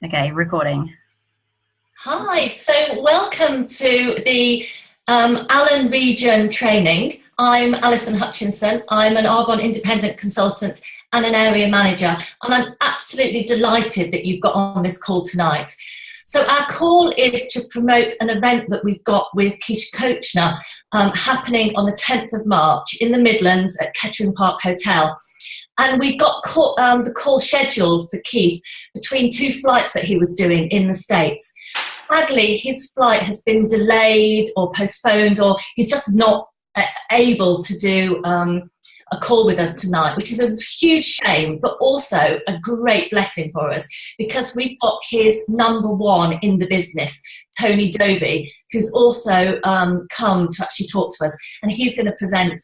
Okay, recording. Hi, so welcome to the Allen Region training. I'm Alison Hutchinson. I'm an Arbonne independent consultant and an area manager, and I'm absolutely delighted that you've got on this call tonight. So our call is to promote an event that we've got with Keith Kochner happening on the 10th of March in the Midlands at Kettering Park Hotel. And we got the call scheduled for Keith between two flights that he was doing in the States. Sadly, his flight has been delayed or postponed, or he's just not able to do a call with us tonight, which is a huge shame, but also a great blessing for us, because we've got his number one in the business, Tony Doby, who's also come to actually talk to us, and he's going to present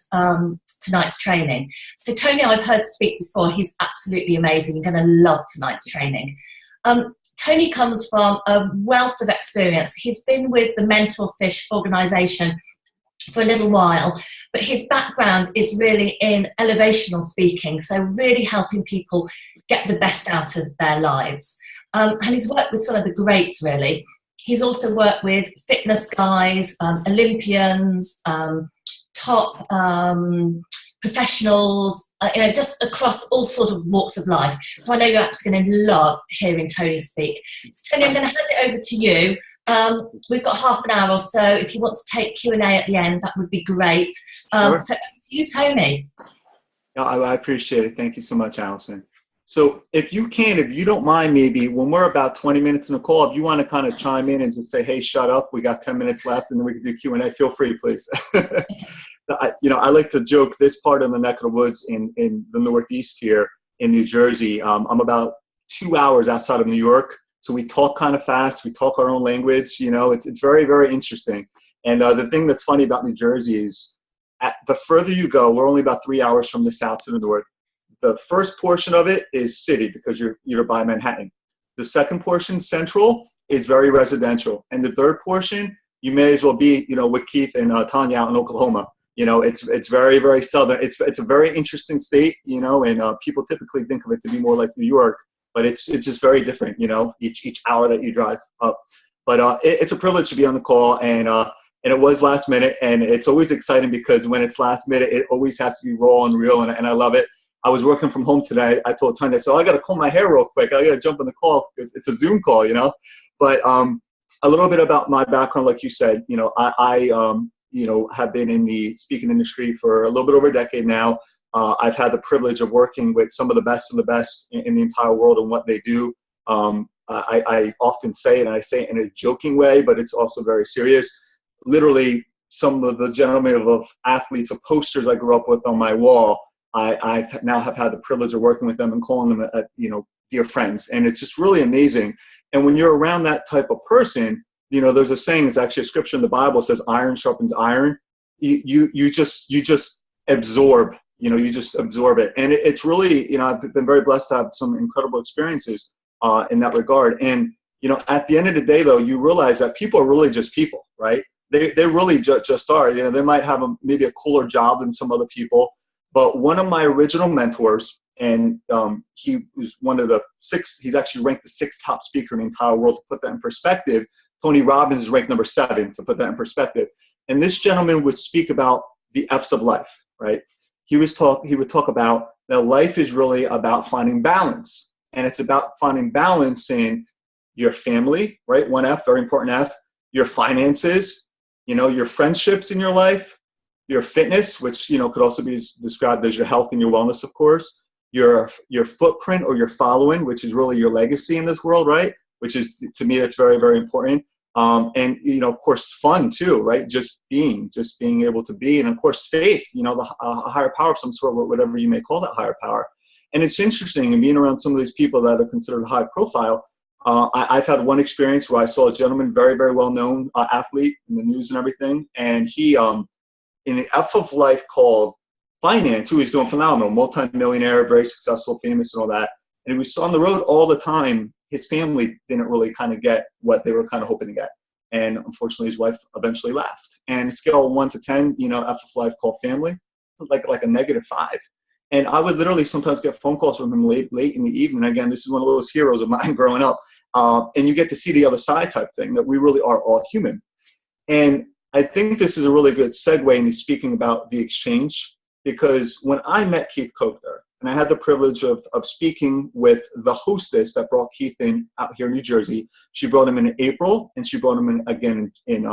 tonight's training. So Tony, I've heard speak before. He's absolutely amazing. You're going to love tonight's training. Tony comes from a wealth of experience. He's been with the Mental Fish organisation for a little while, but his background is really in elevational speaking, so really helping people get the best out of their lives. And he's worked with some of the greats, really. He's also worked with fitness guys, Olympians, top professionals, just across all sorts of walks of life. So I know you're absolutely going to love hearing Tony speak. So Tony, I'm going to hand it over to you. We've got half an hour or so. If you want to take Q&A at the end, that would be great. Sure. So over to you, Tony. Yeah, I appreciate it. Thank you so much, Allison. So if you don't mind, maybe when we're about 20 minutes in the call, if you want to kind of chime in and just say, hey, shut up, we got 10 minutes left, and then we can do Q&A, feel free, please. I like to joke, this part of the neck of the woods in the Northeast here in New Jersey, I'm about 2 hours outside of New York. So we talk kind of fast. We talk our own language. It's very, very interesting. And the thing that's funny about New Jersey is the further you go, we're only about 3 hours from the south to the north. The first portion of it is city because you're by Manhattan. The second portion, central, is very residential. And the third portion, you may as well be, with Keith and Tanya out in Oklahoma. It's very, very southern. It's a very interesting state, and people typically think of it to be more like New York. But it's just very different, each hour that you drive up. But it's a privilege to be on the call, and it was last minute, and it's always exciting because when it's last minute, it always has to be raw and real, and I love it. I was working from home today. I told Tanya, so I got to comb my hair real quick. I got to jump on the call because it's a Zoom call, But a little bit about my background, like you said, I have been in the speaking industry for a little bit over a decade now. I've had the privilege of working with some of the best in the entire world and what they do. I often say it, and I say it in a joking way, but it's also very serious. Literally, some of the gentlemen of athletes of posters I grew up with on my wall, I now have had the privilege of working with them and calling them, dear friends. And it's just really amazing. And when you're around that type of person, there's a saying, it's actually a scripture in the Bible, says iron sharpens iron. You just absorb. You just absorb it. And it's really, I've been very blessed to have some incredible experiences in that regard. And, at the end of the day, though, you realize that people are really just people, right? They really just are. They might have maybe a cooler job than some other people. But one of my original mentors, and he was one of the he's actually ranked the 6th top speaker in the entire world. To put that in perspective, Tony Robbins is ranked number 7, to put that in perspective. And this gentleman would speak about the F's of life, right? He would talk about that life is really about finding balance. And it's about finding balance in your family, right? One F, very important F, your finances, your friendships in your life, your fitness, which, could also be described as your health and your wellness, of course, your footprint or your following, which is really your legacy in this world, right? Which is, to me, that's very, very important. And, of course, fun too, right? Just being able to be. And of course, faith, a higher power of some sort, whatever you may call that higher power. And it's interesting, and being around some of these people that are considered high profile, I've had one experience where I saw a gentleman, very, very well-known athlete in the news and everything. And he, in the F of life called finance, who was doing phenomenal, multi-millionaire, very successful, famous and all that. And he was on the road all the time. His family didn't really kind of get what they were kind of hoping to get. And unfortunately, his wife eventually left. And scale 1 to 10, F of life called family, like a -5. And I would literally sometimes get phone calls from him late in the evening. Again, this is one of those heroes of mine growing up. And you get to see the other side type thing, that we really are all human. And I think this is a really good segue into speaking about the exchange, because when I met Keith Kochner, and I had the privilege of speaking with the hostess that brought Keith in out here in New Jersey. She brought him in April, and she brought him in again in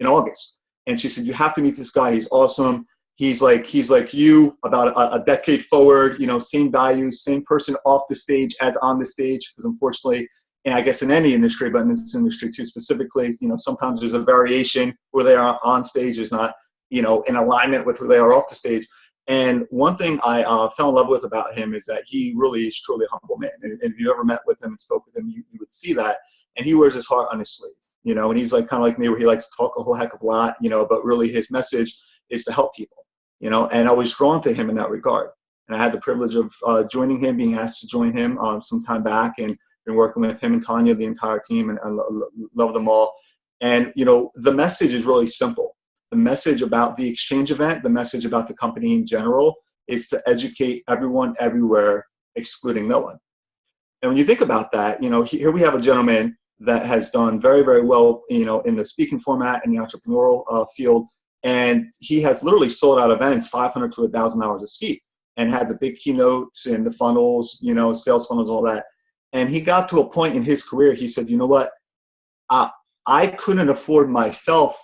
August. And she said, you have to meet this guy. He's awesome. He's like you, about a decade forward, you know, same values, same person off the stage as on the stage. Because unfortunately, and I guess in any industry, but in this industry too specifically, you know, sometimes there's a variation where they are on stage is not, you know, in alignment with who they are off the stage. And one thing I fell in love with about him is that he really is truly a humble man. And if you ever met with him and spoke with him, you would see that. And he wears his heart on his sleeve, you know, and he's like kind of like me, where he likes to talk a whole heck of a lot, you know, but really his message is to help people, you know, and I was drawn to him in that regard. And I had the privilege of joining him, being asked to join him some time back, and been working with him and Tanya, the entire team, and I love them all. And, you know, the message is really simple. The message about the exchange event, the message about the company in general, is to educate everyone everywhere, excluding no one. And when you think about that, you know, here we have a gentleman that has done very, very well, you know, in the speaking format and the entrepreneurial field. And he has literally sold out events, $500 to $1,000 a seat, and had the big keynotes and the funnels, you know, sales funnels, all that. And he got to a point in his career, he said, you know what, I couldn't afford myself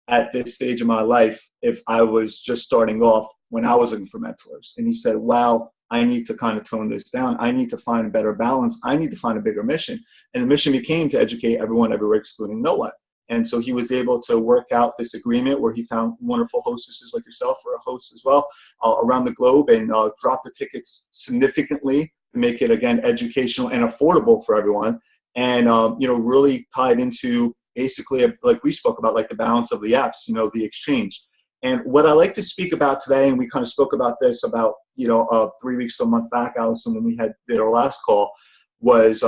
at this stage of my life if I was just starting off when I was looking for mentors. And he said, wow, I need to kind of tone this down. I need to find a better balance. I need to find a bigger mission. And the mission became to educate everyone everywhere, excluding no one. And so he was able to work out this agreement where he found wonderful hostesses like yourself, or a host as well, around the globe, and dropped the tickets significantly to make it, again, educational and affordable for everyone. And, you know, really tied into basically, like we spoke about, like the balance of the apps, you know, the exchange. And what I like to speak about today, and we kind of spoke about this about, you know, 3 weeks to a month back, Allison, when we did our last call, was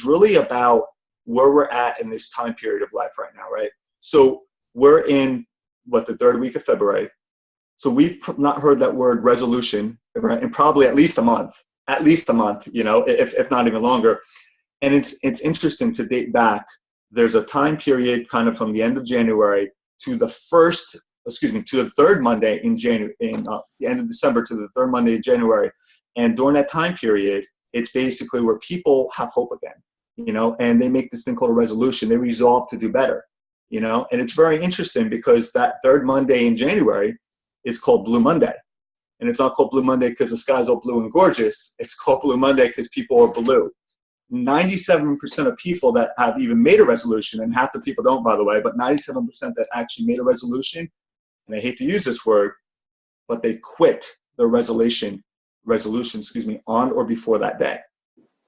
really about where we're at in this time period of life right now, right? So we're in, the third week of February. So we've not heard that word resolution, right, in probably at least a month, you know, if not even longer. And it's interesting to date back. There's a time period kind of from the end of January to the third Monday in January, the end of December to the third Monday in January. And during that time period, it's basically where people have hope again, you know, and they make this thing called a resolution. They resolve to do better, you know. And it's very interesting because that third Monday in January is called Blue Monday. And it's not called Blue Monday because the sky's all blue and gorgeous. It's called Blue Monday because people are blue. 97% of people that have even made a resolution, and half the people don't, by the way, but 97% that actually made a resolution, and I hate to use this word, but they quit their resolution, on or before that day.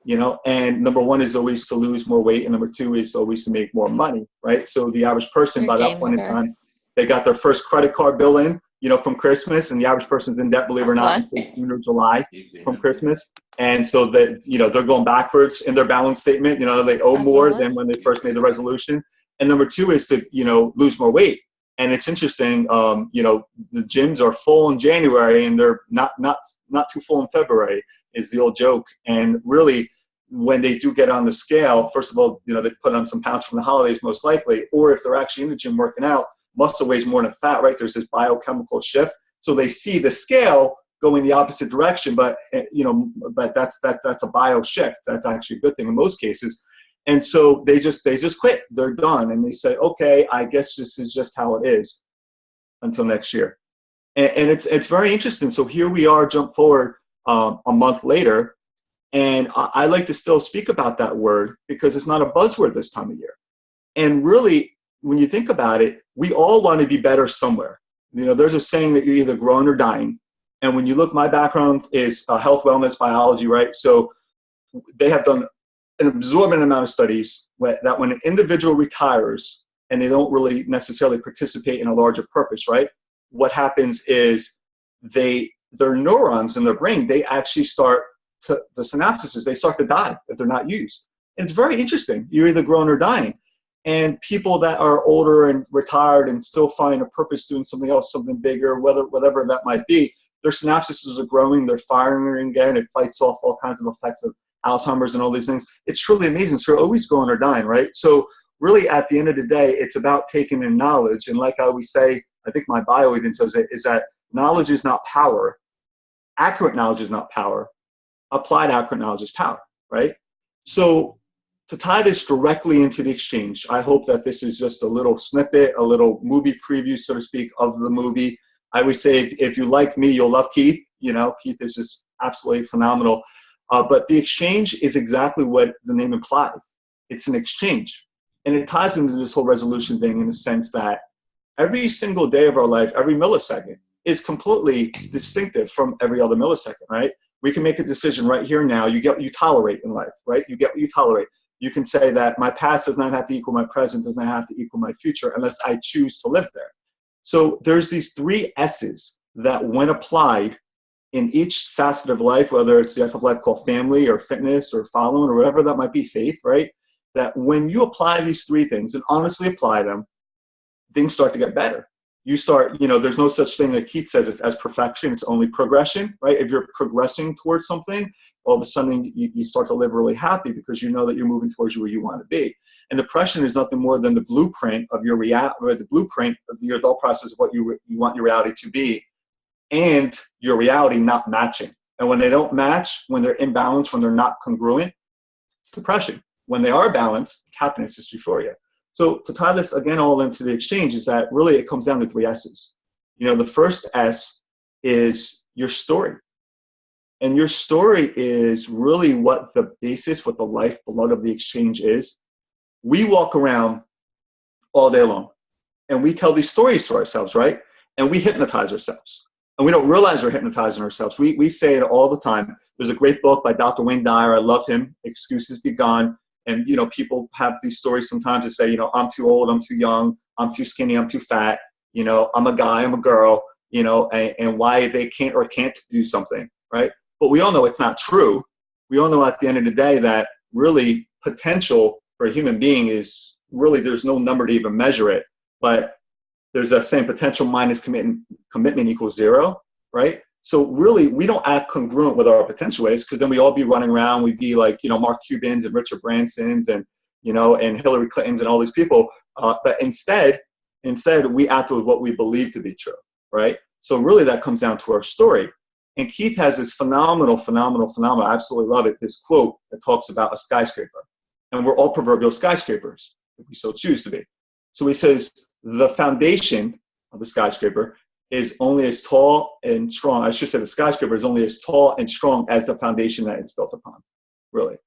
You know, and number one is always to lose more weight, and number two is always to make more money, right? So the average person by that point in time, they got their first credit card bill in, you know, from Christmas, and the average person's in debt, believe it or not, until June or July from Christmas. And so that, you know, they're going backwards in their balance statement. You know, they owe more than when they first made the resolution. And number two is to, you know, lose more weight. And it's interesting, you know, the gyms are full in January and they're not too full in February is the old joke. And really, when they do get on the scale, first of all, you know, they put on some pounds from the holidays most likely, or if they're actually in the gym working out, muscle weighs more than fat, right? There's this biochemical shift. So they see the scale going the opposite direction, but, you know, but that's a bio shift. That's actually a good thing in most cases. And so they just quit. They're done. And they say, okay, I guess this is just how it is until next year. And it's very interesting. So here we are, jump forward a month later. And I like to still speak about that word because it's not a buzzword this time of year. And really, when you think about it, we all want to be better somewhere. You know, there's a saying that you're either growing or dying. And when you look, my background is health, wellness, biology, right? So they have done an absorbent amount of studies that when an individual retires and they don't really necessarily participate in a larger purpose, right? What happens is their neurons in their brain, they actually start to, the synapses, they start to die if they're not used. And it's very interesting. You're either growing or dying. And people that are older and retired and still find a purpose doing something else, something bigger, whatever that might be, their synapses are growing, they're firing again, it fights off all kinds of effects of Alzheimer's and all these things. It's truly amazing. So you're always growing or dying, right? So really, at the end of the day, it's about taking in knowledge. And like I always say, I think my bio even says it, is that knowledge is not power. Accurate knowledge is not power. Applied accurate knowledge is power, right? So to tie this directly into the exchange, I hope that this is just a little snippet, a little movie preview, so to speak, of the movie. I would say if you like me, you'll love Keith. You know, Keith is just absolutely phenomenal. But the exchange is exactly what the name implies. It's an exchange. And it ties into this whole resolution thing in the sense that every single day of our life, every millisecond is completely distinctive from every other millisecond, right? We can make a decision right here now. You get what you tolerate in life, right? You get what you tolerate. You can say that my past does not have to equal my present, does not have to equal my future unless I choose to live there. So there's these 3 S's that when applied in each facet of life, whether it's the F of life called family or fitness or following or whatever that might be, faith, right? That when you apply these 3 things and honestly apply them, things start to get better. You start, you know, there's no such thing that Keith says as perfection. It's only progression, right? If you're progressing towards something, all of a sudden you start to live really happy because you know that you're moving towards where you want to be. And depression is nothing more than the blueprint of your the blueprint of your thought process of what you want your reality to be, and your reality not matching. And when they don't match, when they're imbalanced, when they're not congruent, it's depression. When they are balanced, it's happiness, it's euphoria. So to tie this again all into the exchange is that really it comes down to 3 S's. You know, the first S is your story. And your story is really what the basis, what the lifeblood of the exchange is. We walk around all day long and we tell these stories to ourselves, right? And we hypnotize ourselves. And we don't realize we're hypnotizing ourselves. We say it all the time. There's a great book by Dr. Wayne Dyer. I love him, Excuses Be Gone. And, you know, people have these stories sometimes to say, you know, I'm too old, I'm too young, I'm too skinny, I'm too fat, you know, I'm a guy, I'm a girl, you know, and why they can't or can't do something, right? But we all know it's not true. We all know at the end of the day that really potential for a human being is really, there's no number to even measure it. But there's that same potential minus commitment equals 0, right? So really, we don't act congruent with our potential is, because then we all be running around. We'd be like, you know, Mark Cubans and Richard Bransons and, you know, and Hillary Clintons and all these people. But instead, we act with what we believe to be true, right? So really, that comes down to our story. And Keith has this phenomenal, I absolutely love it, this quote that talks about a skyscraper. And we're all proverbial skyscrapers, if we so choose to be. So he says, the foundation of the skyscraper is only as tall and strong. I should say the skyscraper is only as tall and strong as the foundation that it's built upon, really.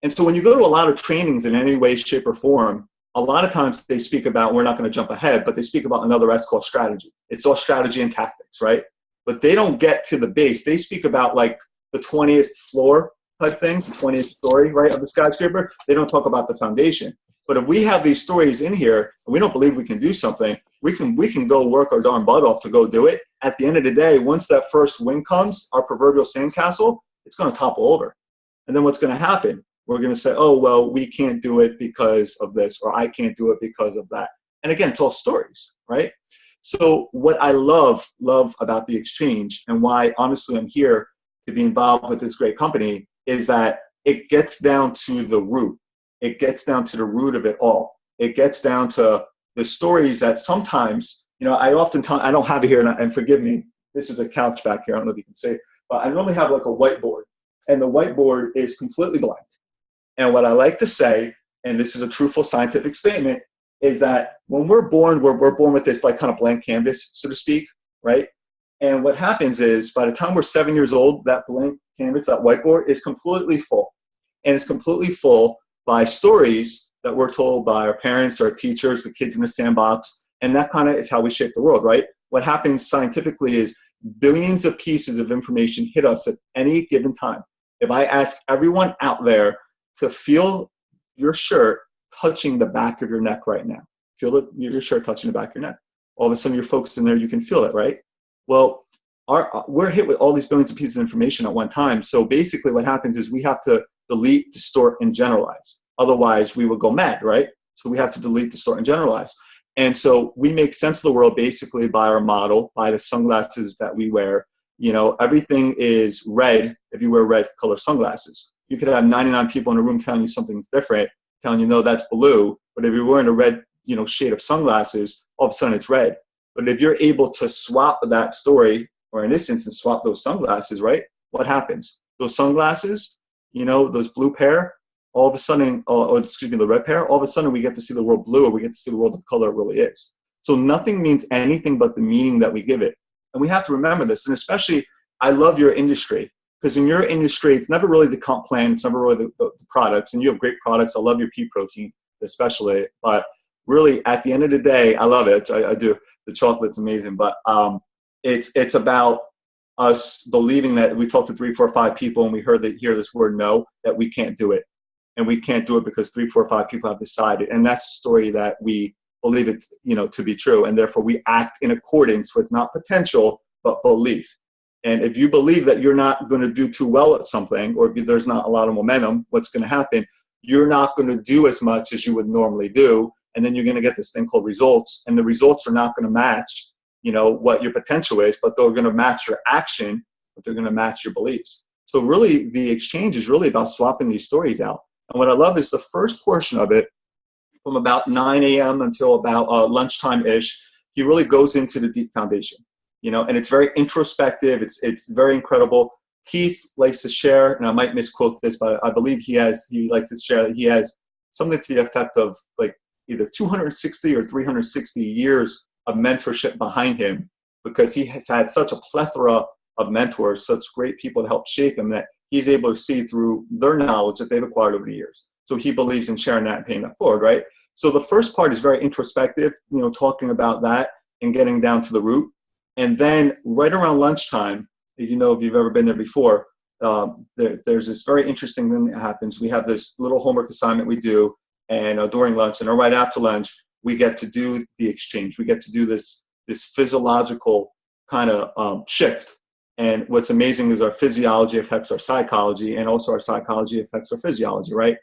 And so when you go to a lot of trainings in any way, shape, or form, a lot of times they speak about, we're not going to jump ahead, but they speak about another S called strategy. It's all strategy and tactics, right? But they don't get to the base. They speak about like the 20th floor type things, the 20th story, right, of the skyscraper. They don't talk about the foundation. But if we have these stories in here and we don't believe we can do something, we can go work our darn butt off to go do it. At the end of the day, once that first wind comes, our proverbial sandcastle, it's going to topple over. And then what's going to happen? We're going to say, oh, well, we can't do it because of this, or I can't do it because of that. And again, it's all stories, right? So what I love about the exchange, and why honestly I'm here to be involved with this great company, is that it gets down to the root. It gets down to the root of it all. It gets down to the stories that sometimes, you know, I don't have it here, and forgive me, this is a couch back here, I don't know if you can see it, but I normally have like a whiteboard, and the whiteboard is completely blank. And what I like to say, and this is a truthful scientific statement, is that when we're born with this like kind of blank canvas, so to speak, right? And what happens is by the time we're 7 years old, that blank canvas, that whiteboard is completely full. And it's completely full by stories that we're told by our parents, our teachers, the kids in the sandbox. And that kind of is how we shape the world, right? What happens scientifically is billions of pieces of information hit us at any given time. If I ask everyone out there to feel your shirt touching the back of your neck right now, feel your shirt touching the back of your neck. All of a sudden you're focused in there, you can feel it, right? Well, we're hit with all these billions of pieces of information at one time. So basically what happens is we have to delete, distort, and generalize. Otherwise, we would go mad, right? So we have to delete, distort, and generalize. And so we make sense of the world basically by our model, by the sunglasses that we wear, everything is red if you wear red color sunglasses. You could have 99 people in a room telling you something's different, telling you, no, that's blue. But if you're wearing a red, shade of sunglasses, all of a sudden it's red. But if you're able to swap that story, or in this instance, swap those sunglasses, right? What happens? Those sunglasses, those blue pair, all of a sudden, the red pair, all of a sudden we get to see the world blue, or we get to see the world the color it really is. So nothing means anything but the meaning that we give it. And we have to remember this. And especially, I love your industry, because in your industry, it's never really the comp plan, it's never really the products. And you have great products. I love your pea protein, especially. But really, at the end of the day, I love it. I do. The chocolate's amazing. But it's about us believing that we talked to 3, 4, 5 people and we hear this word no, that we can't do it. And we can't do it because 3, 4, 5 people have decided. And that's the story that we believe it, to be true. And therefore we act in accordance with not potential, but belief. And if you believe that you're not going to do too well at something, or if there's not a lot of momentum, what's going to happen? You're not going to do as much as you would normally do. And then you're going to get this thing called results. And the results are not going to match, what your potential is, but they're going to match your action, but they're going to match your beliefs. So really the exchange is really about swapping these stories out. And what I love is the first portion of it, from about 9 a.m. until about lunchtime-ish, he really goes into the deep foundation, and it's very introspective. It's very incredible. Keith likes to share, and I might misquote this, but I believe he likes to share that he has something to the effect of like either 260 or 360 years of mentorship behind him, because he has had such a plethora of mentors, such great people to help shape him, that he's able to see through their knowledge that they've acquired over the years. So he believes in sharing that and paying that forward, right? So the first part is very introspective, talking about that and getting down to the root. And then right around lunchtime, if you've ever been there before, there's this very interesting thing that happens. We have this little homework assignment we do, and during lunch and right after lunch, we get to do the exchange. We get to do this physiological kind of shift. And what's amazing is our physiology affects our psychology, and also our psychology affects our physiology, right?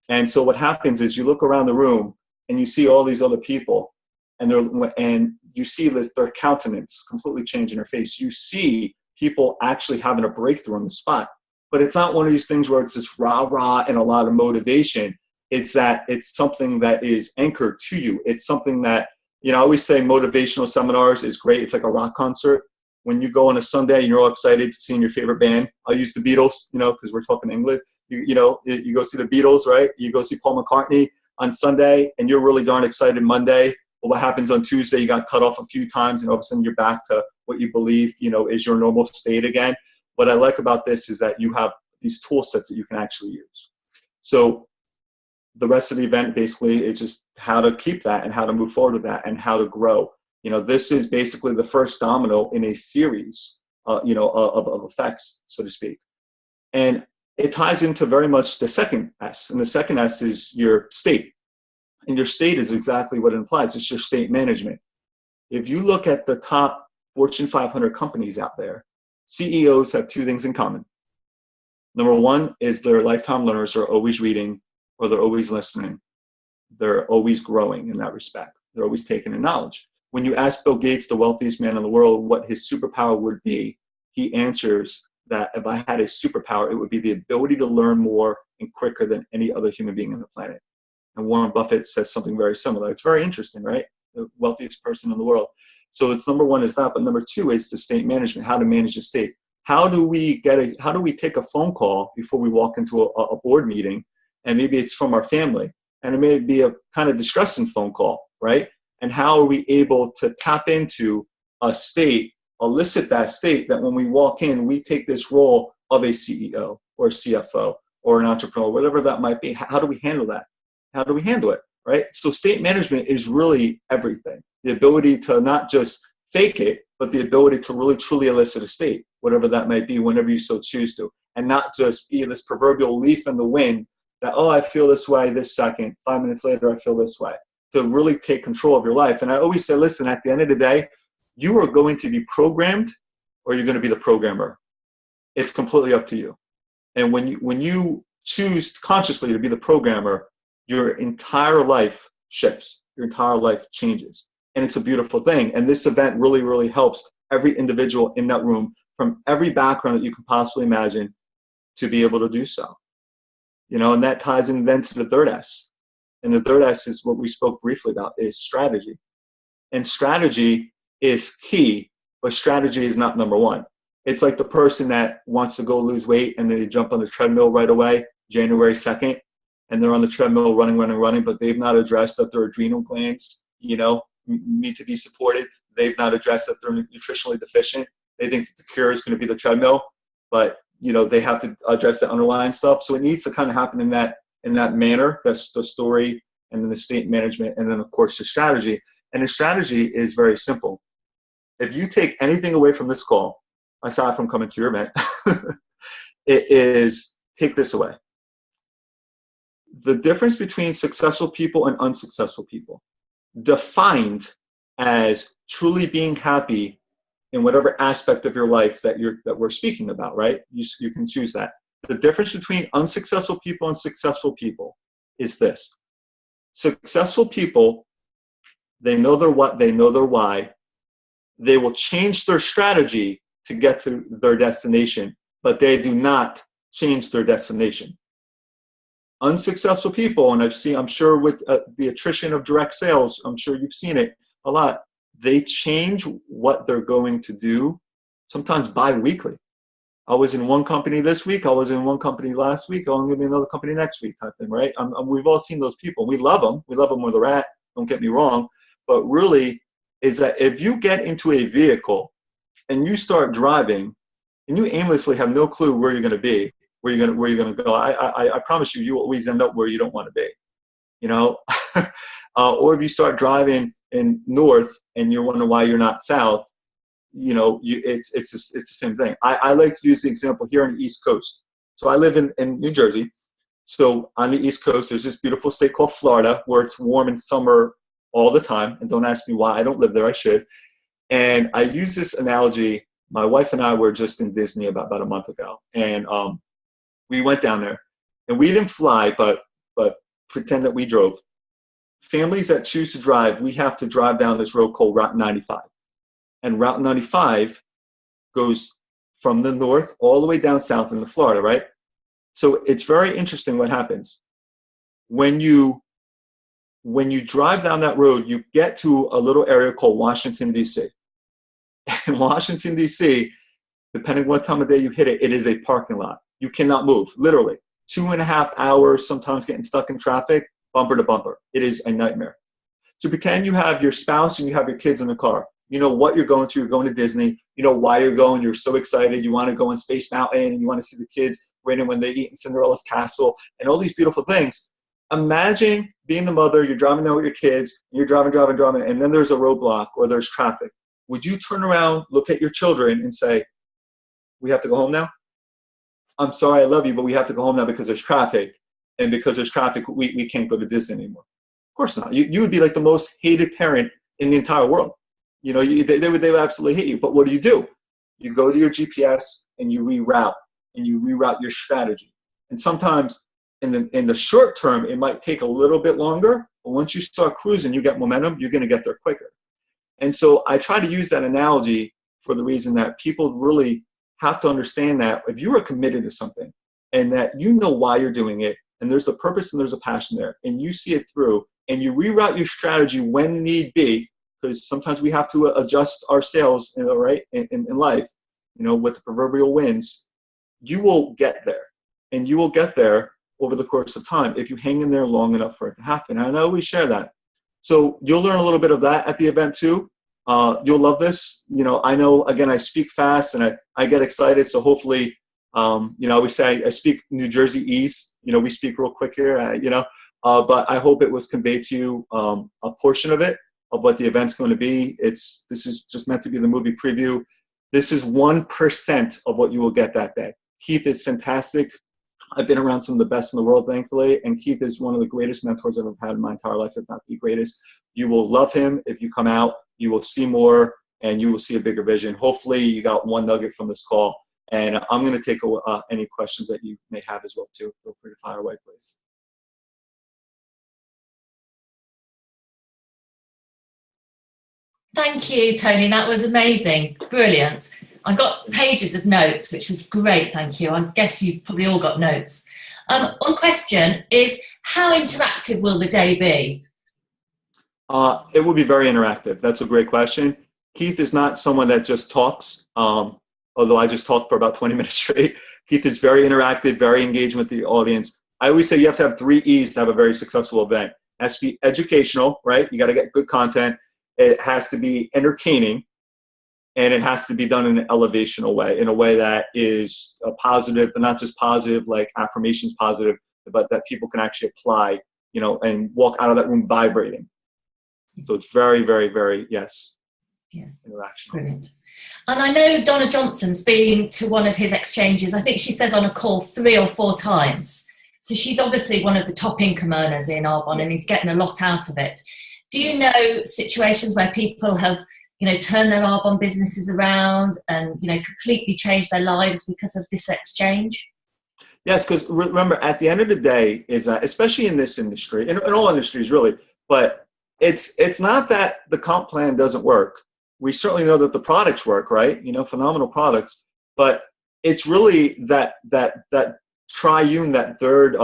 And so what happens is you look around the room and you see all these other people, and you see their countenance completely change in their face. You see people actually having a breakthrough on the spot. But it's not one of these things where it's just rah-rah and a lot of motivation. It's that it's something that is anchored to you. It's something that, I always say motivational seminars is great. It's like a rock concert. When you go on a Sunday and you're all excited to see your favorite band, I'll use the Beatles, because we're talking English. You go see the Beatles, right? You go see Paul McCartney on Sunday, and you're really darn excited Monday. But what happens on Tuesday? You got cut off a few times, and all of a sudden you're back to what you believe, is your normal state again. What I like about this is that you have these tool sets that you can actually use. So the rest of the event basically is just how to keep that and how to move forward with that and how to grow. This is basically the first domino in a series, of effects, so to speak. And it ties into very much the second S. And the second S is your state. And your state is exactly what it implies. It's your state management. If you look at the top Fortune 500 companies out there, CEOs have 2 things in common. Number 1 is their lifetime learners are always reading, or they're always listening. They're always growing in that respect. They're always taking in knowledge. When you ask Bill Gates, the wealthiest man in the world, what his superpower would be, he answers that if I had a superpower, it would be the ability to learn more and quicker than any other human being on the planet. And Warren Buffett says something very similar. It's very interesting, right? The wealthiest person in the world. So it's number 1 is that, but number 2 is the state management, how to manage the state. How do we take a phone call before we walk into a board meeting, and maybe it's from our family, and it may be a kind of distressing phone call, right? And how are we able to tap into a state, elicit that state, that when we walk in, we take this role of a CEO or a CFO or an entrepreneur, whatever that might be. How do we handle that? How do we handle it, right? So state management is really everything. The ability to not just fake it, but the ability to really truly elicit a state, whatever that might be, whenever you so choose to, and not just be this proverbial leaf in the wind that, oh, I feel this way this second, 5 minutes later, I feel this way. To really take control of your life. And I always say, listen, at the end of the day, you are going to be programmed, or you're going to be the programmer. It's completely up to you. And when you choose consciously to be the programmer, your entire life shifts. Your entire life changes. And it's a beautiful thing. And this event really, really helps every individual in that room from every background that you can possibly imagine to be able to do so. You know, and that ties in then to the third S. And the third S is what we spoke briefly about, is strategy. And strategy is key, but strategy is not number one. It's like the person that wants to go lose weight and they jump on the treadmill right away, January 2nd, and they're on the treadmill running, but they've not addressed that their adrenal glands, you know, need to be supported. They've not addressed that they're nutritionally deficient. They think that the cure is going to be the treadmill, but, you know, they have to address the underlying stuff. So it needs to kind of happen in that manner. That's the story, and then the state management, and then, of course, the strategy. And the strategy is very simple. If you take anything away from this call, aside from coming to your event, it is take this away. The difference between successful people and unsuccessful people, defined as truly being happy in whatever aspect of your life that we're speaking about, right? You can choose that. The difference between unsuccessful people and successful people is this. Successful people, they know their what, they know their why. They will change their strategy to get to their destination, but they do not change their destination. Unsuccessful people, and I'm sure with the attrition of direct sales, I'm sure you've seen it a lot, they change what they're going to do, sometimes bi-weekly. I was in one company this week, I was in one company last week, I'm going to be in another company next week type thing, right? We've all seen those people. We love them where they're at, don't get me wrong, but really is that if you get into a vehicle and you start driving and you aimlessly have no clue where you're going to be, where you're going to go, I promise you always end up where you don't want to be, you know? Or if you start driving in north and you're wondering why you're not south, you know, it's the same thing. I like to use the example here on the East Coast. So I live in New Jersey. So on the East Coast, there's this beautiful state called Florida where it's warm in summer all the time. And don't ask me why, I don't live there, I should. And I use this analogy. My wife and I were just in Disney about a month ago. And we went down there. And we didn't fly, but pretend that we drove. Families that choose to drive, we have to drive down this road called Route 95. And Route 95 goes from the north all the way down south into Florida, right? So it's very interesting what happens. When you drive down that road, you get to a little area called Washington, D.C. In Washington, D.C., depending what time of day you hit it, it is a parking lot. You cannot move, literally. 2.5 hours, sometimes getting stuck in traffic, bumper to bumper. It is a nightmare. So pretend you have your spouse and you have your kids in the car. You know what you're going to. You're going to Disney. You know why you're going. You're so excited. You want to go on Space Mountain and you want to see the kids waiting when they eat in Cinderella's castle and all these beautiful things. Imagine being the mother. You're driving there with your kids. And you're driving, and then there's a roadblock or there's traffic. Would you turn around, look at your children and say, we have to go home now? I'm sorry, I love you, but we have to go home now because there's traffic. And because there's traffic, we can't go to Disney anymore. Of course not. You would be like the most hated parent in the entire world. You know, they would absolutely hate you. But what do? You go to your GPS and you reroute your strategy. And sometimes in the short term, it might take a little bit longer. But once you start cruising, you get momentum, you're going to get there quicker. And so I try to use that analogy for the reason that people really have to understand that if you are committed to something and that you know why you're doing it, and there's a purpose and there's a passion there, and you see it through, and you reroute your strategy when need be, because sometimes we have to adjust our sails, you know, right, in life, you know, with the proverbial winds, you will get there. And you will get there over the course of time if you hang in there long enough for it to happen. And I always share that. So you'll learn a little bit of that at the event too. You'll love this. You know, I know, again, I speak fast and I get excited. So hopefully, you know, we say I speak New Jersey East. You know, we speak real quick here, you know, but I hope it was conveyed to you a portion of it, of what the event's going to be. This is just meant to be the movie preview. This is 1% of what you will get that day. Keith is fantastic. I've been around some of the best in the world, thankfully, and Keith is one of the greatest mentors I've ever had in my entire life, if not the greatest. You will love him if you come out. You will see more, and you will see a bigger vision. Hopefully, you got one nugget from this call, and I'm going to take any questions that you may have as well, too. Feel free to fire away, please. Thank you, Tony. That was amazing. Brilliant. I've got pages of notes, which was great, thank you. I guess you've probably all got notes. One question is, how interactive will the day be? It will be very interactive. That's a great question. Keith is not someone that just talks, although I just talked for about 20 minutes straight. Keith is very interactive, very engaged with the audience. I always say you have to have 3 E's to have a very successful event. It has to be educational, right? You got to get good content. It has to be entertaining, and it has to be done in an elevational way, in a way that is positive, but not just positive, like affirmations positive, but that people can actually apply, you know, and walk out of that room vibrating. So it's very, very, very, yes, interactional. Brilliant. And I know Donna Johnson's been to one of his exchanges. I think she says on a call 3 or 4 times. So she's obviously one of the top income earners in Arbonne, and he's getting a lot out of it. Do you know situations where people have, you know, turned their Arbonne businesses around and, you know, completely changed their lives because of this exchange? Yes, because remember, at the end of the day, is especially in this industry, in all industries really, but it's not that the comp plan doesn't work. We certainly know that the products work, right? You know, phenomenal products, but it's really that triune, that third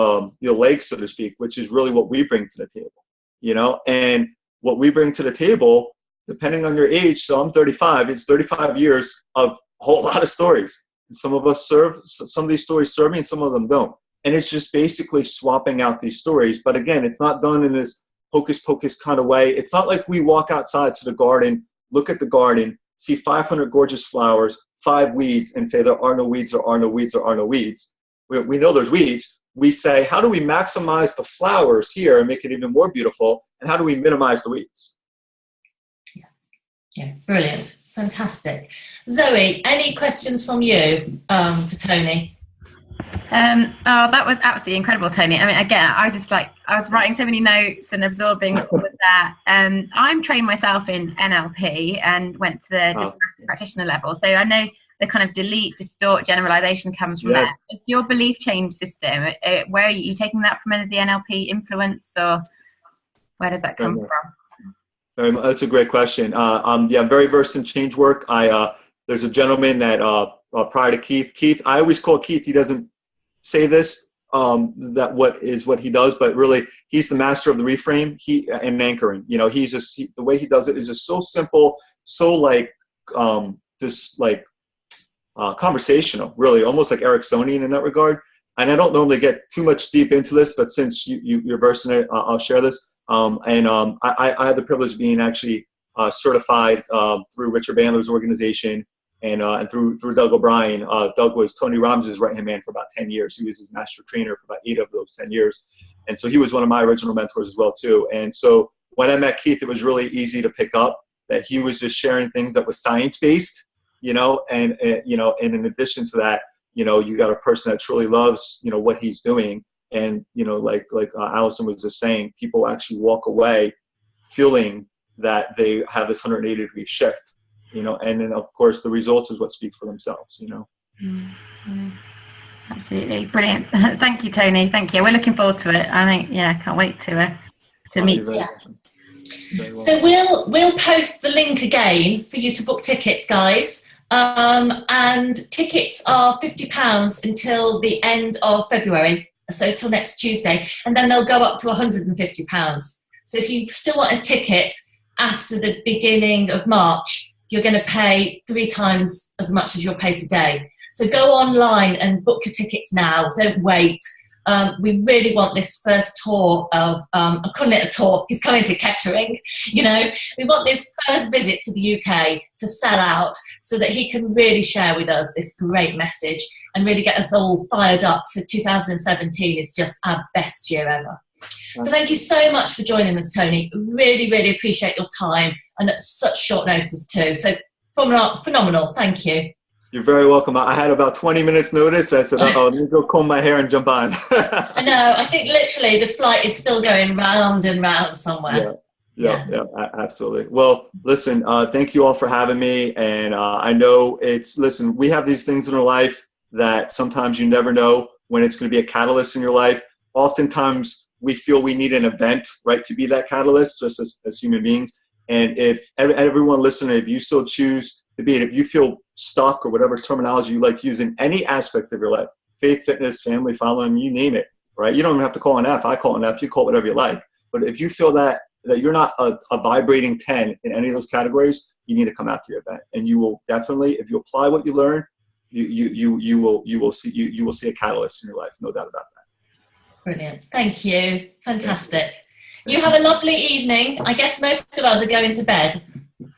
leg, so to speak, which is really what we bring to the table, you know. And what we bring to the table, depending on your age, so I'm 35, it's 35 years of a whole lot of stories. And some of us some of these stories serve me and some of them don't. And it's just basically swapping out these stories. But again, it's not done in this hocus pocus kind of way. It's not like we walk outside to the garden, look at the garden, see 500 gorgeous flowers, 5 weeds, and say there are no weeds, there are no weeds, there are no weeds. We know there's weeds. We say, how do we maximize the flowers here and make it even more beautiful? And how do we minimize the weeds? Yeah, brilliant. Fantastic. Zoe, any questions from you for Tony? That was absolutely incredible, Tony. I mean, again, I was writing so many notes and absorbing all of that. I'm trained myself in NLP and went to the practitioner level. So I know the kind of delete, distort, generalization comes from there. It's your belief change system. Where are you taking that from? Any of the NLP influence, or where does that come from? That's a great question. I'm very versed in change work. There's a gentleman that prior to Keith, I always call Keith, he doesn't say this, that what he does, but really he's the master of the reframe and anchoring. You know, the way he does it is just so simple, so conversational, really, almost like Ericksonian in that regard. And I don't normally get too much deep into this, but since you're versed in it, I'll share this. I had the privilege of being actually certified through Richard Bandler's organization and through Doug O'Brien. Doug was Tony Robbins' right-hand man for about 10 years. He was his master trainer for about 8 of those 10 years. And so he was one of my original mentors as well, too. And so when I met Keith, it was really easy to pick up that he was just sharing things that was science-based, you know, and in addition to that, you know, you got a person that truly loves, you know, what he's doing. And, you know, like Allison was just saying, people actually walk away feeling that they have this 180-degree shift, you know, and then, of course, the results is what speaks for themselves, you know. Mm-hmm. Absolutely. Brilliant. Thank you, Tony. Thank you. We're looking forward to it. I think, can't wait to meet. So we'll post the link again for you to book tickets, guys. And tickets are £50 until the end of February, so till next Tuesday, and then they'll go up to £150. So if you still want a ticket after the beginning of March, you're going to pay 3 times as much as you'll pay today. So go online and book your tickets now. Don't wait. We really want this first tour of, I'm calling it a tour, he's coming to Kettering, you know. We want this first visit to the UK to sell out so that he can really share with us this great message and really get us all fired up. So 2017 is just our best year ever. So thank you so much for joining us, Tony. Really, really appreciate your time and at such short notice too. So phenomenal, thank you. You're very welcome. I had about 20 minutes notice. I said, let me go comb my hair and jump on. I know. I think literally the flight is still going round and round somewhere. Yeah, absolutely. Well, listen, thank you all for having me. And I know listen, we have these things in our life that sometimes you never know when it's going to be a catalyst in your life. Oftentimes we feel we need an event, right, to be that catalyst, just as human beings. And if everyone listening, if you so choose be it. If you feel stuck or whatever terminology you like to use in any aspect of your life, faith, fitness, family, following, you name it, right? You don't even have to call an F. I call an F. You call it whatever you like. But if you feel that you're not a vibrating 10 in any of those categories, you need to come out to the event. And you will definitely, if you apply what you learn, you will see a catalyst in your life. No doubt about that. Brilliant. Thank you. Fantastic. You have a lovely evening. I guess most of us are going to bed.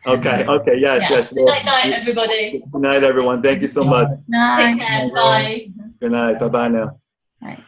Okay. Yes. Good night, everybody. Good night, everyone. Thank you so much. Night. Take care. Bye. Good night. Bye-bye now. Right.